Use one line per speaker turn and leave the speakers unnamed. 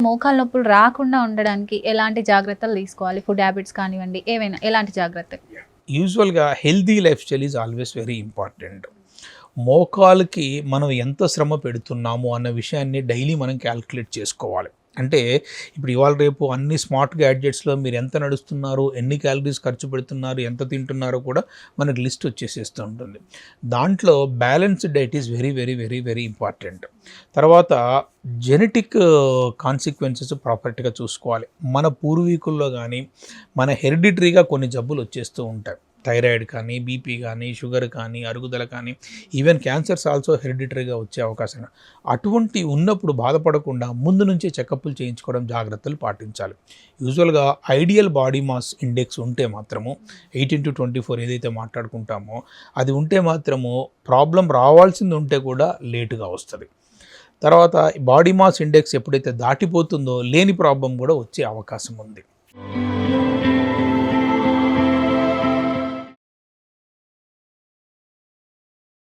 మోకాళ్ళ నొప్పులు రాకుండా ఉండడానికి ఎలాంటి జాగ్రత్తలు తీసుకోవాలి? ఫుడ్ హ్యాబిట్స్ కానివ్వండి, ఏవైనా ఎలాంటి జాగ్రత్తలు?
యూజువల్గా healthy lifestyle is always very important. మోకాలుకి మనం ఎంత శ్రమ పెడుతున్నాము అన్న విషయాన్ని డైలీ మనం క్యాల్కులేట్ చేసుకోవాలి. అంటే ఇప్పుడు ఇవాళ రేపు అన్ని స్మార్ట్ గ్యాడ్జెట్స్లో మీరు ఎంత నడుస్తున్నారు, ఎన్ని క్యాలరీస్ ఖర్చు పెడుతున్నారు, ఎంత తింటున్నారో కూడా మనకు లిస్ట్ వచ్చేసేస్తూ ఉంటుంది. దాంట్లో balanced diet is very very very very important. తర్వాత జెనెటిక్ కాన్సిక్వెన్సెస్ ప్రాపర్టీగా చూసుకోవాలి. మన పూర్వీకుల్లో కానీ మన హెరిడిటరీగా కొన్ని జబ్బులు వచ్చేస్తూ ఉంటాయి. థైరాయిడ్ కానీ, బీపీ కానీ, షుగర్ కానీ, అరుగుదల కానీ, ఈవెన్ క్యాన్సర్స్ ఆల్సో హెరిడిటరీగా వచ్చే అవకాశం. అటువంటి ఉన్నప్పుడు బాధపడకుండా ముందు నుంచే చెకప్లు చేయించుకోవడం, జాగ్రత్తలు పాటించాలి. యూజువల్గా ఐడియల్ బాడీ మాస్ ఇండెక్స్ ఉంటే మాత్రము 18-24 ఏదైతే మాట్లాడుకుంటామో అది ఉంటే మాత్రము ప్రాబ్లం రావాల్సింది ఉంటే కూడా లేటుగా వస్తుంది. తర్వాత బాడీ మాస్ ఇండెక్స్ ఎప్పుడైతే దాటిపోతుందో లేని ప్రాబ్లం కూడా వచ్చే అవకాశం ఉంది.